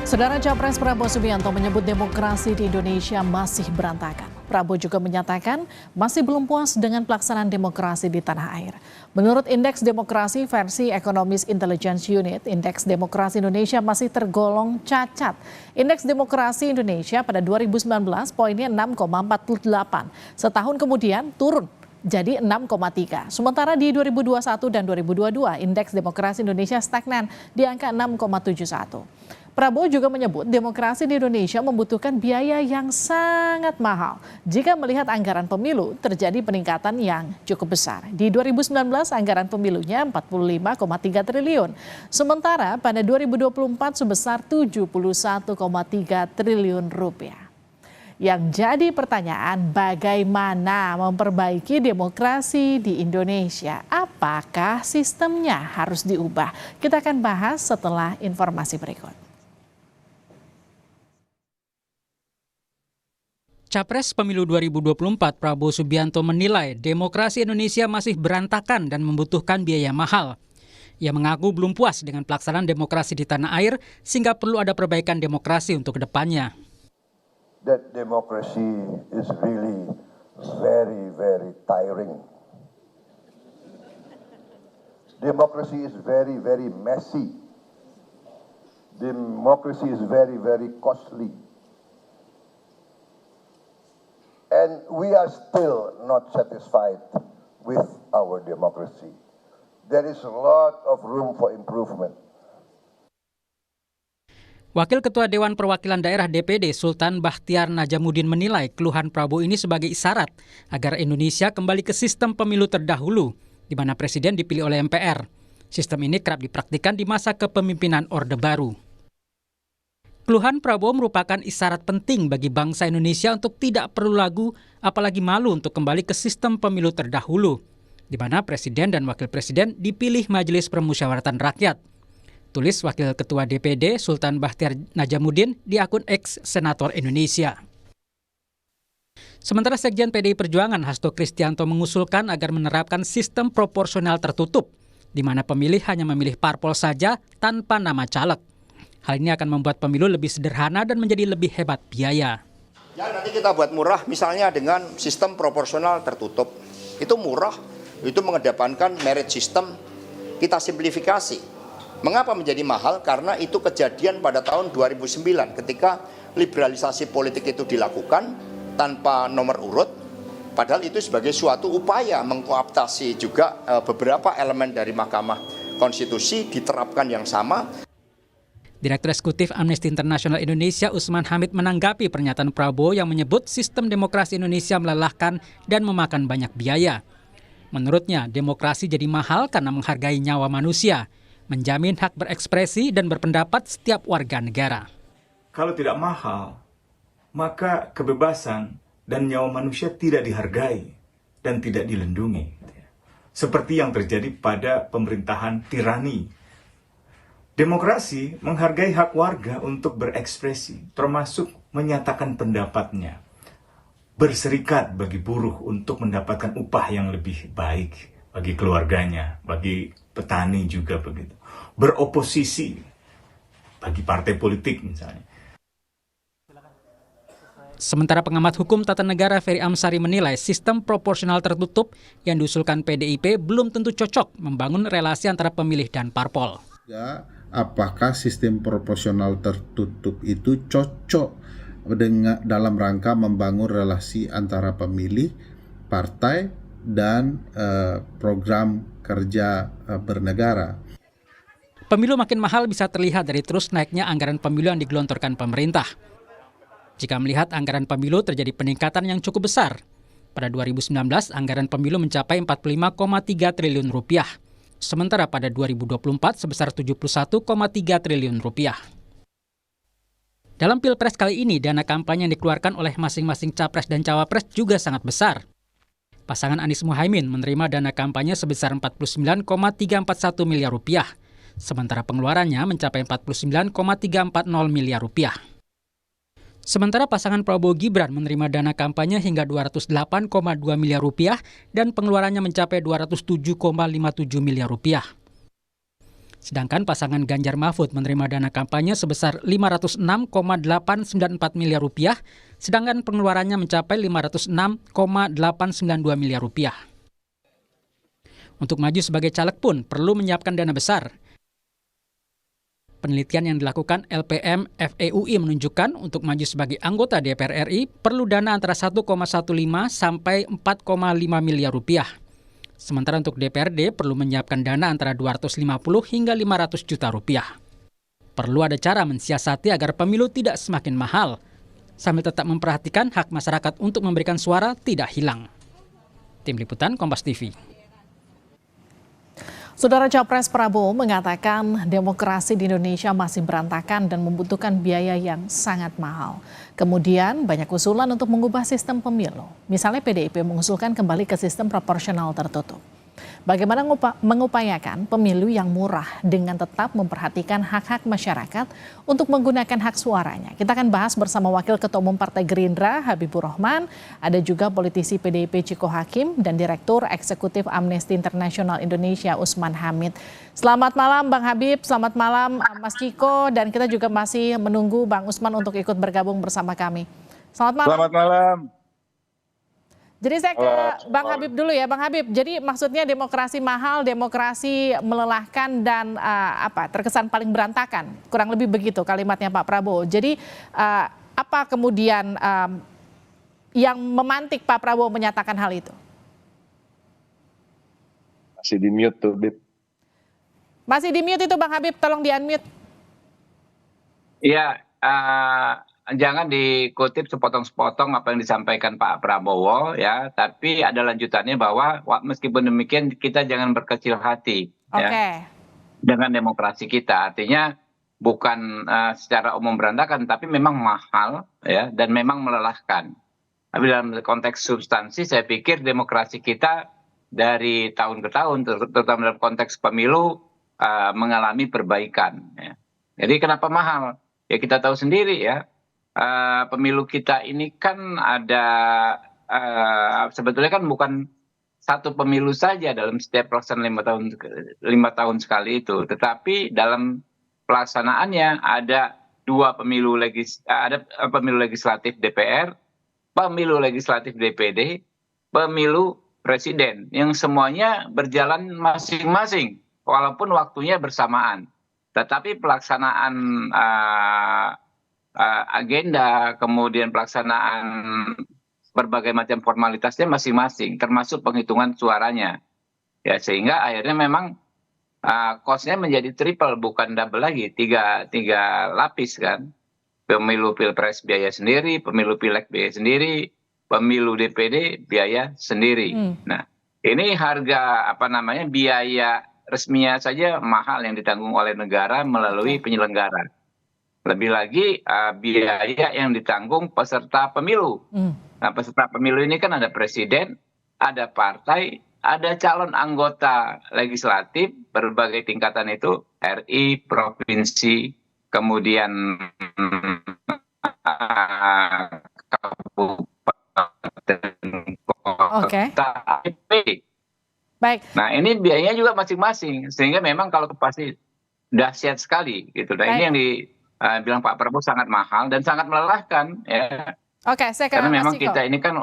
Saudara Capres Prabowo Subianto menyebut demokrasi di Indonesia masih berantakan. Prabowo juga menyatakan masih belum puas dengan pelaksanaan demokrasi di tanah air. Menurut Indeks Demokrasi versi Economist Intelligence Unit, Indeks Demokrasi Indonesia masih tergolong cacat. Indeks Demokrasi Indonesia pada 2019 poinnya 6,48. Setahun kemudian turun jadi 6,3. Sementara di 2021 dan 2022, Indeks Demokrasi Indonesia stagnan di angka 6,71. Prabowo juga menyebut demokrasi di Indonesia membutuhkan biaya yang sangat mahal. Jika melihat anggaran pemilu, terjadi peningkatan yang cukup besar. Di 2019, anggaran pemilunya 45,3 triliun. Sementara pada 2024 sebesar 71,3 triliun rupiah. Yang jadi pertanyaan, bagaimana memperbaiki demokrasi di Indonesia? Apakah sistemnya harus diubah? Kita akan bahas setelah informasi berikut. Capres Pemilu 2024 Prabowo Subianto menilai demokrasi Indonesia masih berantakan dan membutuhkan biaya mahal. Ia mengaku belum puas dengan pelaksanaan demokrasi di tanah air sehingga perlu ada perbaikan demokrasi untuk kedepannya. That democracy is really very, very tiring. Democracy is very, very messy. Democracy is very, very costly. And we are still not satisfied with our democracy. There is a lot of room for improvement. Wakil Ketua Dewan Perwakilan Daerah DPD Sultan Bahtiar Najamuddin menilai keluhan Prabowo ini sebagai isyarat agar Indonesia kembali ke sistem pemilu terdahulu, di mana presiden dipilih oleh MPR. Sistem ini kerap dipraktikkan di masa kepemimpinan Orde Baru. Keluhan Prabowo merupakan isyarat penting bagi bangsa Indonesia untuk tidak perlu ragu, apalagi malu untuk kembali ke sistem pemilu terdahulu, di mana presiden dan wakil presiden dipilih Majelis Permusyawaratan Rakyat. Tulis Wakil Ketua DPD Sultan Bahtiar Najamuddin di akun X Senator Indonesia. Sementara Sekjen PDI Perjuangan Hasto Kristianto mengusulkan agar menerapkan sistem proporsional tertutup, di mana pemilih hanya memilih parpol saja tanpa nama caleg. Hal ini akan membuat pemilu lebih sederhana dan menjadi lebih hebat biaya. Ya, nanti kita buat murah misalnya dengan sistem proporsional tertutup. Itu murah, itu mengedepankan merit system, kita simplifikasi. Mengapa menjadi mahal? Karena itu kejadian pada tahun 2009 ketika liberalisasi politik itu dilakukan tanpa nomor urut. Padahal itu sebagai suatu upaya mengkooptasi juga beberapa elemen dari Mahkamah Konstitusi diterapkan yang sama. Direktur Eksekutif Amnesty International Indonesia Usman Hamid menanggapi pernyataan Prabowo yang menyebut sistem demokrasi Indonesia melelahkan dan memakan banyak biaya. Menurutnya, demokrasi jadi mahal karena menghargai nyawa manusia, menjamin hak berekspresi dan berpendapat setiap warga negara. Kalau tidak mahal, maka kebebasan dan nyawa manusia tidak dihargai dan tidak dilindungi. Seperti yang terjadi pada pemerintahan tirani. Demokrasi menghargai hak warga untuk berekspresi, termasuk menyatakan pendapatnya. Berserikat bagi buruh untuk mendapatkan upah yang lebih baik bagi keluarganya, bagi petani juga begitu. Beroposisi bagi partai politik misalnya. Sementara pengamat hukum tata negara Ferry Amsari menilai sistem proporsional tertutup yang diusulkan PDIP belum tentu cocok membangun relasi antara pemilih dan parpol. Apakah sistem proporsional tertutup itu cocok dalam rangka membangun relasi antara pemilih, partai, dan program kerja bernegara. Pemilu makin mahal bisa terlihat dari terus naiknya anggaran pemilu yang digelontorkan pemerintah. Jika melihat anggaran pemilu terjadi peningkatan yang cukup besar. Pada 2019, anggaran pemilu mencapai 45,3 triliun rupiah. Sementara pada 2024 sebesar 71,3 triliun rupiah. Dalam Pilpres kali ini, dana kampanye yang dikeluarkan oleh masing-masing capres dan cawapres juga sangat besar. Pasangan Anies Muhaimin menerima dana kampanye sebesar 49,341 miliar rupiah, sementara pengeluarannya mencapai 49,340 miliar rupiah. Sementara pasangan Prabowo Gibran menerima dana kampanye hingga 208,2 miliar rupiah dan pengeluarannya mencapai 207,57 miliar rupiah. Sedangkan pasangan Ganjar Mahfud menerima dana kampanye sebesar 506,894 miliar rupiah, sedangkan pengeluarannya mencapai 506,892 miliar rupiah. Untuk maju sebagai caleg pun perlu menyiapkan dana besar. Penelitian yang dilakukan LPM FEUI menunjukkan untuk maju sebagai anggota DPR RI perlu dana antara 1,15 sampai 4,5 miliar rupiah. Sementara untuk DPRD perlu menyiapkan dana antara 250 hingga 500 juta rupiah. Perlu ada cara mensiasati agar pemilu tidak semakin mahal, sambil tetap memperhatikan hak masyarakat untuk memberikan suara tidak hilang. Tim Liputan Kompas TV. Saudara Capres Prabowo mengatakan demokrasi di Indonesia masih berantakan dan membutuhkan biaya yang sangat mahal. Kemudian banyak usulan untuk mengubah sistem pemilu. Misalnya PDIP mengusulkan kembali ke sistem proporsional tertutup. Bagaimana mengupayakan pemilu yang murah dengan tetap memperhatikan hak-hak masyarakat untuk menggunakan hak suaranya. Kita akan bahas bersama Wakil Ketua Umum Partai Gerindra Habibur Rahman, ada juga politisi PDIP Ciko Hakim dan Direktur Eksekutif Amnesty International Indonesia Usman Hamid. Selamat malam Bang Habib, selamat malam Mas Ciko, dan kita juga masih menunggu Bang Usman untuk ikut bergabung bersama kami. Selamat malam. Selamat malam. Jadi saya ke Bang Habib dulu ya, Bang Habib. Jadi maksudnya demokrasi mahal, demokrasi melelahkan dan terkesan paling berantakan. Kurang lebih begitu kalimatnya Pak Prabowo. Jadi apa kemudian yang memantik Pak Prabowo menyatakan hal itu? Masih di mute tuh, Bib. Masih di mute itu Bang Habib, tolong di-unmute. Iya, jangan dikutip sepotong-sepotong apa yang disampaikan Pak Prabowo ya, tapi ada lanjutannya bahwa meskipun demikian kita jangan berkecil hati ya dengan demokrasi kita. Artinya bukan secara umum berantakan, tapi memang mahal ya dan memang melelahkan. Tapi dalam konteks substansi saya pikir demokrasi kita dari tahun ke tahun, terutama dalam konteks pemilu mengalami perbaikan. Ya. Jadi kenapa mahal? Ya kita tahu sendiri ya. Pemilu kita ini kan ada sebetulnya kan bukan satu pemilu saja dalam setiap pelaksanaan 5 tahun sekali itu, tetapi dalam pelaksanaannya ada pemilu legislatif DPR, pemilu legislatif DPD, pemilu presiden yang semuanya berjalan masing-masing walaupun waktunya bersamaan, tetapi pelaksanaan agenda, kemudian pelaksanaan berbagai macam formalitasnya masing-masing, termasuk penghitungan suaranya. Ya, sehingga akhirnya memang cost-nya menjadi triple, bukan double lagi, tiga lapis kan. Pemilu Pilpres biaya sendiri, pemilu Pileg biaya sendiri, pemilu DPD biaya sendiri. Nah, ini harga biaya resminya saja mahal yang ditanggung oleh negara melalui penyelenggara. Lebih lagi biaya yang ditanggung peserta pemilu. Nah, peserta pemilu ini kan ada presiden, ada partai, ada calon anggota legislatif berbagai tingkatan itu, RI, provinsi, kemudian kabupaten, kota, Baik. Nah, ini biayanya juga masing-masing, sehingga memang kalau pasti dahsyat sekali gitu. Nah, ini yang bilang Pak Prabowo sangat mahal dan sangat melelahkan ya. Oke, saya karena memang kita ini kan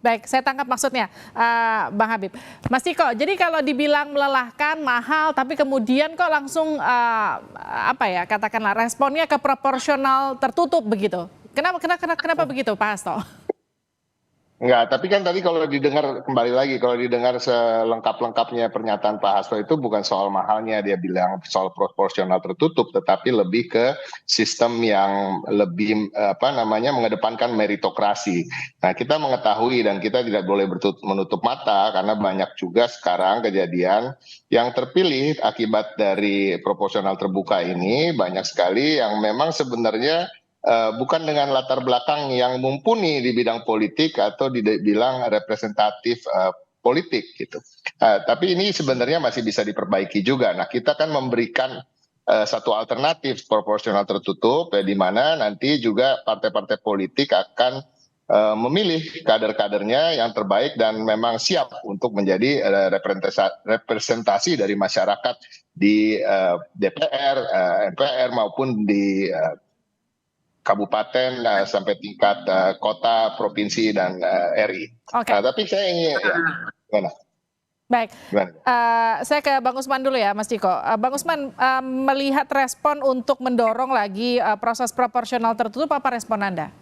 baik, saya tangkap maksudnya Bang Habib. Mas Ciko, jadi kalau dibilang melelahkan, mahal, tapi kemudian kok langsung katakanlah responnya ke proporsional tertutup begitu. Kenapa begitu Pak Hasto? Enggak, tapi kan tadi kalau didengar kembali lagi, kalau didengar selengkap-lengkapnya pernyataan Pak Hasto itu bukan soal mahalnya, dia bilang soal proporsional tertutup, tetapi lebih ke sistem yang lebih mengedepankan meritokrasi. Nah, kita mengetahui dan kita tidak boleh menutup mata karena banyak juga sekarang kejadian yang terpilih akibat dari proporsional terbuka ini, banyak sekali yang memang sebenarnya bukan dengan latar belakang yang mumpuni di bidang politik atau dibilang representatif politik gitu. Tapi ini sebenarnya masih bisa diperbaiki juga. Nah, kita kan memberikan satu alternatif proporsional tertutup di mana nanti juga partai-partai politik akan memilih kader-kadernya yang terbaik dan memang siap untuk menjadi representasi dari masyarakat di DPR, MPR maupun di kabupaten sampai tingkat kota, provinsi dan RI. Tapi saya ingin gimana? Baik, saya ke Bang Usman dulu ya, Mas Ciko. Bang Usman, melihat respon untuk mendorong lagi proses proporsional tertutup, apa respon Anda?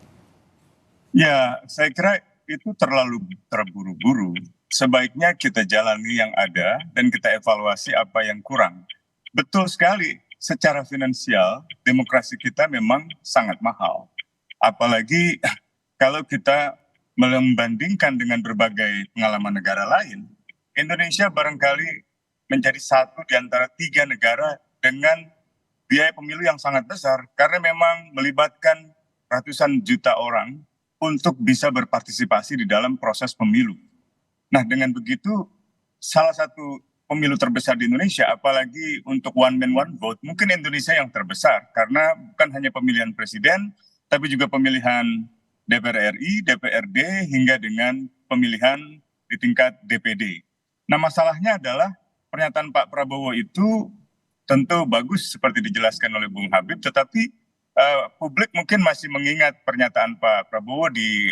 Ya, saya kira itu terlalu terburu-buru. Sebaiknya kita jalani yang ada dan kita evaluasi apa yang kurang. Betul sekali, secara finansial demokrasi kita memang sangat mahal. Apalagi kalau kita membandingkan dengan berbagai pengalaman negara lain, Indonesia barangkali menjadi satu di antara 3 negara dengan biaya pemilu yang sangat besar karena memang melibatkan ratusan juta orang untuk bisa berpartisipasi di dalam proses pemilu. Nah, dengan begitu salah satu pemilu terbesar di Indonesia, apalagi untuk one man one vote, mungkin Indonesia yang terbesar karena bukan hanya pemilihan presiden, tapi juga pemilihan DPR RI, DPRD, hingga dengan pemilihan di tingkat DPD. Nah, masalahnya adalah pernyataan Pak Prabowo itu tentu bagus seperti dijelaskan oleh Bung Habib, tetapi publik mungkin masih mengingat pernyataan Pak Prabowo di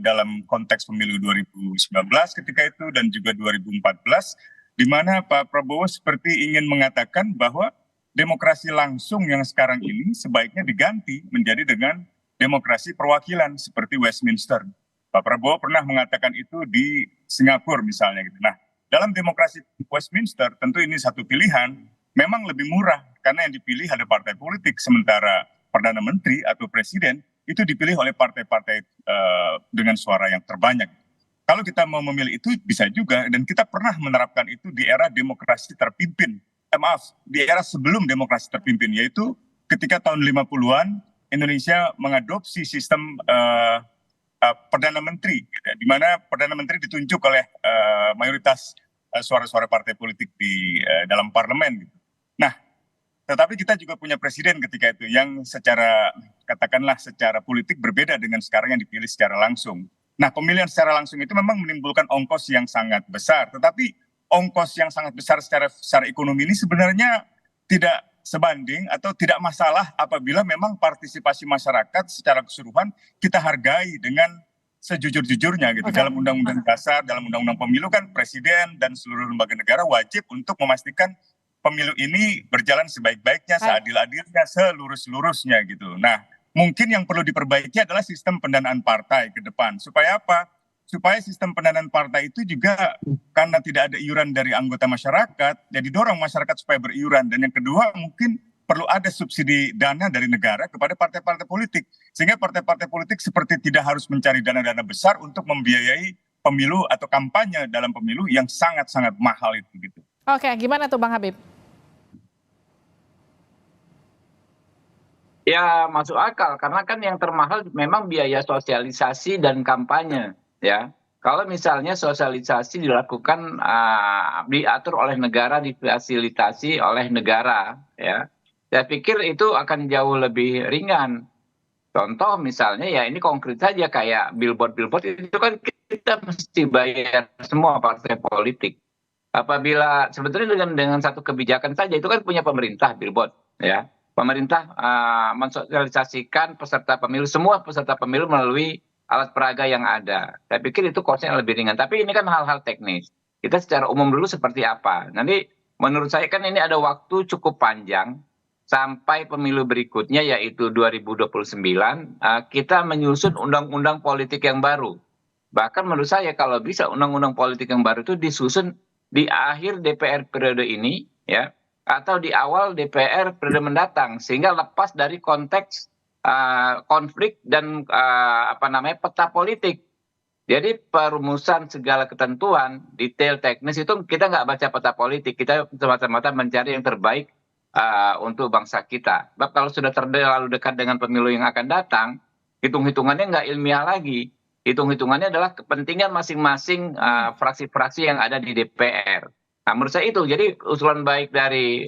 dalam konteks pemilu 2019 ketika itu dan juga 2014, di mana Pak Prabowo seperti ingin mengatakan bahwa demokrasi langsung yang sekarang ini sebaiknya diganti menjadi dengan demokrasi perwakilan seperti Westminster. Pak Prabowo pernah mengatakan itu di Singapura misalnya gitu. Nah, dalam demokrasi Westminster tentu ini satu pilihan, memang lebih murah karena yang dipilih ada partai politik, sementara Perdana Menteri atau Presiden itu dipilih oleh partai-partai dengan suara yang terbanyak. Kalau kita mau memilih itu bisa juga, dan kita pernah menerapkan itu di era demokrasi terpimpin. Di era sebelum demokrasi terpimpin, yaitu ketika tahun 50-an Indonesia mengadopsi sistem Perdana Menteri, di mana Perdana Menteri ditunjuk oleh mayoritas suara-suara partai politik di dalam parlemen. Nah, tetapi kita juga punya presiden ketika itu yang secara, katakanlah secara politik berbeda dengan sekarang yang dipilih secara langsung. Nah, pemilihan secara langsung itu memang menimbulkan ongkos yang sangat besar, tetapi ongkos yang sangat besar secara ekonomi ini sebenarnya tidak sebanding atau tidak masalah apabila memang partisipasi masyarakat secara keseluruhan kita hargai dengan sejujur-jujurnya gitu. Dalam Undang-Undang Dasar, dalam Undang-Undang Pemilu kan presiden dan seluruh lembaga negara wajib untuk memastikan pemilu ini berjalan sebaik-baiknya, seadil-adilnya, selurus-lurusnya gitu. Nah, mungkin yang perlu diperbaiki adalah sistem pendanaan partai ke depan. Supaya apa? Supaya sistem pendanaan partai itu juga karena tidak ada iuran dari anggota masyarakat, jadi dorong masyarakat supaya beriuran. Dan yang kedua mungkin perlu ada subsidi dana dari negara kepada partai-partai politik. Sehingga partai-partai politik seperti tidak harus mencari dana-dana besar untuk membiayai pemilu atau kampanye dalam pemilu yang sangat-sangat mahal itu gitu. Oke, gimana tuh Bang Habib? Ya masuk akal, karena kan yang termahal memang biaya sosialisasi dan kampanye, ya. Kalau misalnya sosialisasi dilakukan, diatur oleh negara, difasilitasi oleh negara, ya. Saya pikir itu akan jauh lebih ringan. Contoh misalnya ya ini konkret saja kayak billboard itu kan kita mesti bayar semua partai politik. Apabila sebetulnya dengan satu kebijakan saja itu kan punya pemerintah billboard, ya. Pemerintah mensosialisasikan peserta pemilu, semua peserta pemilu melalui alat peraga yang ada. Saya pikir itu cost-nya lebih ringan. Tapi ini kan hal-hal teknis. Kita secara umum dulu seperti apa. Nanti menurut saya kan ini ada waktu cukup panjang sampai pemilu berikutnya yaitu 2029. Kita menyusun undang-undang politik yang baru. Bahkan menurut saya kalau bisa undang-undang politik yang baru itu disusun di akhir DPR periode ini, ya, atau di awal DPR periode mendatang, sehingga lepas dari konteks konflik dan peta politik. Jadi perumusan segala ketentuan detail teknis itu kita nggak baca peta politik, kita semata-mata mencari yang terbaik untuk bangsa kita. Sebab kalau sudah terlalu dekat dengan pemilu yang akan datang, hitung-hitungannya nggak ilmiah lagi. Hitung-hitungannya adalah kepentingan masing-masing fraksi-fraksi yang ada di DPR. Nah, menurut saya itu, jadi usulan baik dari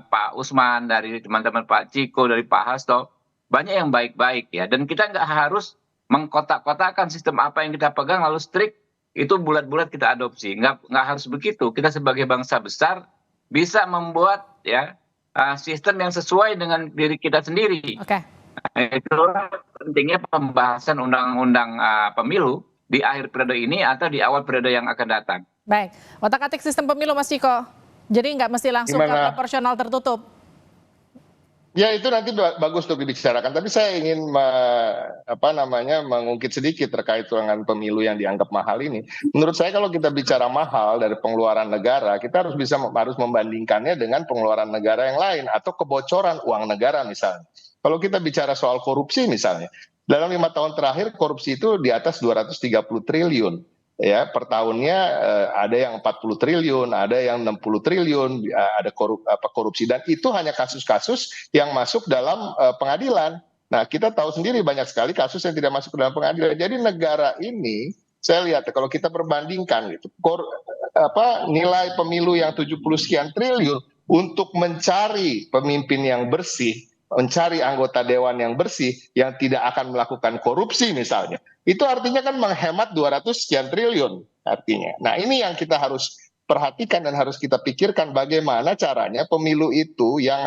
Pak Usman, dari teman-teman Pak Ciko, dari Pak Hasto, banyak yang baik-baik ya. Dan kita nggak harus mengkotak-kotakan sistem apa yang kita pegang lalu strict itu bulat-bulat kita adopsi. Nggak harus begitu. Kita sebagai bangsa besar bisa membuat ya sistem yang sesuai dengan diri kita sendiri. Oke. Itulah pentingnya pembahasan undang-undang pemilu di akhir periode ini atau di awal periode yang akan datang. Baik, otak-atik sistem pemilu Mas Ciko. Jadi nggak mesti langsung ke proporsional tertutup. Ya itu nanti bagus untuk dibicarakan, tapi saya ingin mengungkit sedikit terkait dengan pemilu yang dianggap mahal ini. Menurut saya kalau kita bicara mahal dari pengeluaran negara, kita harus membandingkannya dengan pengeluaran negara yang lain atau kebocoran uang negara misalnya. Kalau kita bicara soal korupsi misalnya, dalam 5 tahun terakhir korupsi itu di atas 230 triliun. Ya, per tahunnya ada yang 40 triliun, ada yang 60 triliun, ada korupsi, dan itu hanya kasus-kasus yang masuk dalam pengadilan. Nah, kita tahu sendiri banyak sekali kasus yang tidak masuk ke dalam pengadilan. Jadi negara ini saya lihat kalau kita perbandingkan gitu, nilai pemilu yang 70 sekian triliun untuk mencari pemimpin yang bersih, mencari anggota dewan yang bersih yang tidak akan melakukan korupsi misalnya. Itu artinya kan menghemat 200 sekian triliun artinya. Nah, ini yang kita harus perhatikan dan harus kita pikirkan bagaimana caranya pemilu itu yang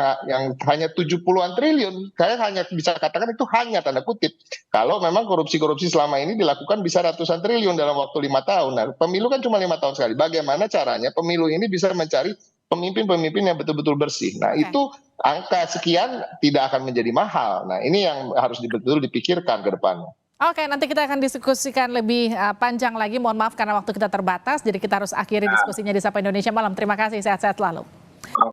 hanya 70-an triliun. Saya hanya bisa katakan itu hanya tanda kutip. Kalau memang korupsi-korupsi selama ini dilakukan bisa ratusan triliun dalam waktu 5 tahun. Nah, pemilu kan cuma 5 tahun sekali. Bagaimana caranya pemilu ini bisa mencari pemimpin-pemimpin yang betul-betul bersih. Nah, itu angka sekian tidak akan menjadi mahal. Nah, ini yang harus betul-betul dipikirkan ke depannya. Oke, nanti kita akan diskusikan lebih panjang lagi. Mohon maaf karena waktu kita terbatas, jadi kita harus akhiri diskusinya di Sapa Indonesia Malam. Terima kasih, sehat-sehat selalu.